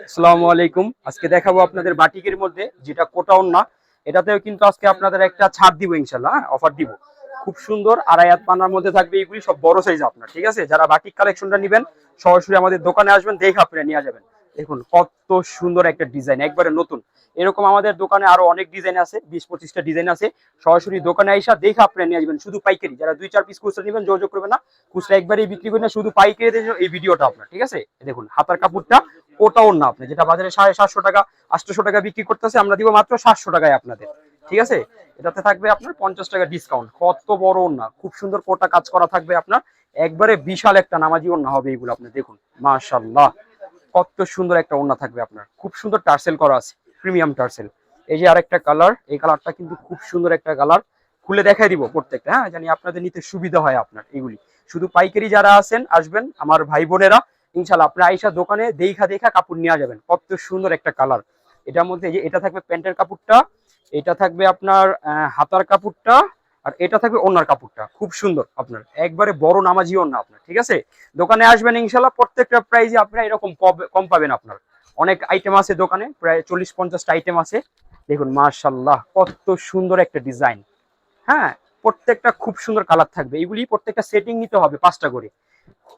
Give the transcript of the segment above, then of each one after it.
আসসালামু আলাইকুম। আজকে দেখাবো আপনাদের বাটিকের মধ্যে যেটা কোটা ওড়না, এটাতেও কিন্তু আজকে আপনাদের একটা ছাড় দিব ইনশাআল্লাহ, অফার দিব। খুব সুন্দর আড়াই হাত পানার মধ্যে থাকবে, এগুলি সব বড় সাইজ আপনার, ঠিক আছে? যারা বাটিক কালেকশনটা নেবেন সরাসরি আমাদের দোকানে আসবেন, দেখে আপনারা নিয়ে যাবেন। দেখুন কত সুন্দর একটা ডিজাইন, একবারে নতুন। এরকম আমাদের দোকানে আরো অনেক ডিজাইন আছে, 20-25টা ডিজাইন আছে। সরাসরি দোকানে আইসা দেখে আপনারা নিয়ে যাবেন। শুধু পাইকারি, যারা 2-4 পিস খুচরা নেবেন যোগাযোগ করবেন না, খুচরা একবারই বিক্রি করেন না, শুধু পাইকারি দিয়ে এই ভিডিওটা আপনার, ঠিক আছে? দেখুন হাতার কাপড়টা ওটাও না, আপনি যেটা বাজারে 750 টাকা 800 টাকা বিক্রি করতেছে, আমরা দিব মাত্র 700 টাকায় আপনাদের, ঠিক আছে? এটাতে থাকবে আপনার 50 টাকা ডিসকাউন্ট। কত বড় ওড়না, খুব সুন্দর কোটা কাজ করা থাকবে আপনার, একবারে বিশাল একটা নামাজি ওড়না হবে এগুলো। আপনি দেখুন মাশাআল্লাহ, কত সুন্দর একটা ওড়না থাকবে আপনার। খুব সুন্দর টার্সেল করা আছে, প্রিমিয়াম টার্সেল। এই যে আরেকটা কালার, এই কালারটা কিন্তু খুব সুন্দর একটা কালার, খুলে দেখাই দিব প্রত্যেকটা, হ্যাঁ, জানি আপনাদের নিতে সুবিধা হয় আপনার। এগুলি শুধু পাইকারি যারা আছেন আসবেন আমার ভাই বোনেরা, ইনশাল্লাহ আপনি আইসা দোকানে দেখা দেখা কাপড় নিয়ে যাবেন। কত সুন্দর একটা কালার। এটার মধ্যে যে এটা থাকবে প্যান্টের কাপড়টা, এটা থাকবে আপনার হাতার কাপড়টা, আর এটা থাকবে ওড়নার কাপড়টা। খুব সুন্দর আপনার, একবারে বড় নামাজি ওড়না আপনার, ঠিক আছে? দোকানে আসবেন ইনশাল্লাহ, প্রত্যেকটা প্রাইজে আপনারা এরকম কম পাবেন আপনার। অনেক আইটেম আছে দোকানে, প্রায় 40-50টা আইটেম আছে। দেখুন মাশাআল্লাহ, কত সুন্দর একটা ডিজাইন। হ্যাঁ, প্রত্যেকটা খুব সুন্দর কালার থাকবে। এগুলি প্রত্যেকটা সেটিং নিতে হবে 5টা করে,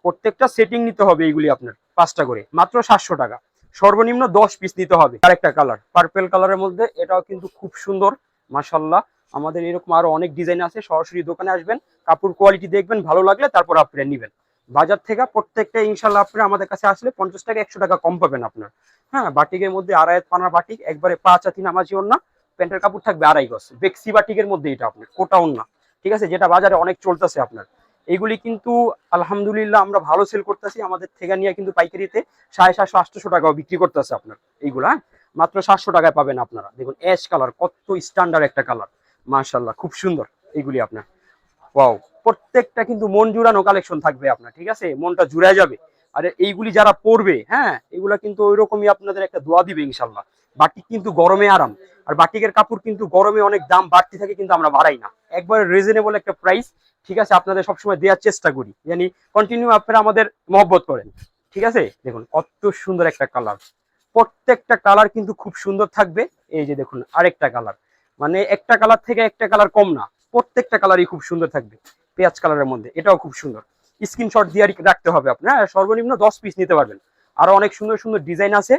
প্রত্যেকটা সেটিং নিতে হবে এইগুলি আপনার 5টা করে, মাত্র 700 টাকা। সর্বনিম্ন 10 পিস নিতে হবে। আরেকটা কালার পার্পেল কালারের মধ্যে, এটাও কিন্তু খুব সুন্দর মাশাআল্লাহ। আমাদের এরকম আরো অনেক ডিজাইন আছে, সরাসরি দোকানে আসবেন, কাপড় কোয়ালিটি দেখবেন, ভালো লাগলে তারপর আপনারা নেবেন। বাজার থেকে প্রত্যেকটা ইনশাল্লাহ আপনারা আমাদের কাছে আসলে 50 টাকা 100 টাকা কম পাবেন আপনার। হ্যাঁ, বাটিকের মধ্যে আড়াই পানার বাটিক, একবারে 5 হাতি নামাজি ওড়না, প্যান্টের কাপড় থাকবে আড়াই গজ। বেক্সি বাটিকের মধ্যে এটা আপনার কোটা ওড়না, ঠিক আছে? যেটা বাজারে অনেক চলতেছে আপনার। এইগুলি কিন্তু আলহামদুলিল্লাহ আমরা ভালো সেল করতেছি, আমাদের থেকে নিয়ে কিন্তু পাইকারিতে 750-800 টাকাও বিক্রি করতেছে আপনার। এইগুলা মাত্র 700 টাকায় পাবেন আপনারা। দেখুন অ্যাশ কালার, কত স্ট্যান্ডার্ড একটা কালার, মাশাআল্লাহ খুব সুন্দর। এইগুলি আপনার ওয়াও, প্রত্যেকটা কিন্তু মন জুড়ানো কালেকশন থাকবে আপনার, ঠিক আছে? মনটা জুড়ায় যাবে। আর এইগুলি যারা পরবে, হ্যাঁ, এগুলা কিন্তু ওইরকমই আপনাদের একটা দোয়া দিবে ইনশাল্লাহ। বাটিক কিন্তু গরমে আরাম, আর বাটিকের কাপড় কিন্তু গরমে অনেক দাম বাড়তি থাকে, কিন্তু আমরা বাড়াই না, একবারে রিজনেবল একটা প্রাইস, ঠিক আছে? আপনাদের সবসময় দেওয়ার চেষ্টা করি, জানি কন্টিনিউ আপনারা আমাদের মহব্বত করেন, ঠিক আছে? দেখুন কত সুন্দর একটা কালার, প্রত্যেকটা কালার কিন্তু খুব সুন্দর থাকবে। এই যে দেখুন আরেকটা কালার, মানে একটা কালার থেকে একটা কালার কম না, প্রত্যেকটা কালারই খুব সুন্দর থাকবে। পেঁয়াজ কালারের মধ্যে এটাও খুব সুন্দর। স্ক্রিনশট দিয়ে রাখতে হবে আপনার, সর্বনিম্ন 10 পিস নিতে পারবেন। আরো অনেক সুন্দর সুন্দর ডিজাইন আছে,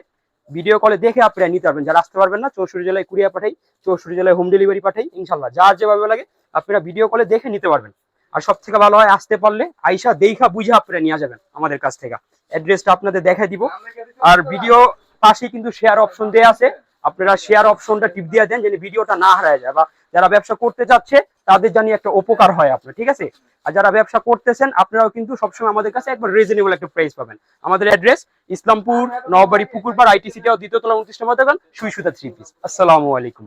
ভিডিও কলে দেখে আপনারা নিতে পারবেন। যারা আসতে পারবেন না, 64 জেলায় কুরিয়ার পাঠাই, 64 জেলায় হোম ডেলিভারি পাঠাই ইনশাল্লাহ। যার যেভাবে লাগে আপনারা ভিডিও কলে দেখে নিতে পারবেন। আর সব থেকে ভালো হয় আসতে পারলে আইসা দেখা বুঝে আপনারা নিয়ে যাবেন আমাদের কাছ থেকে। অ্যাড্রেসটা আপনাদের দেখাই দিব। আর ভিডিও পাশে কিন্তু শেয়ার অপশন দেওয়া আছে, আপনারা শেয়ার অপশনটা টিপ দিয়ে দেন, যেন ভিডিওটা না হারায় যায়, বা যারা ব্যবসা করতে চাচ্ছে তাদের জানি একটা উপকার হয় আপনার, ঠিক আছে? আর যারা ব্যবসা করতেছেন আপনারাও কিন্তু সবসময় আমাদের কাছে একবার রিজনেবল একটা প্রাইস পাবেন। আমাদের অ্যাড্রেস ইসলামপুর, নওবাড়ি, পুকুরপাড়, আইটিসিটিও, দ্বিতীয় তলা, 29 নম্বর দোকান, সুই সুতা 3 পিস। আসসালামু আলাইকুম।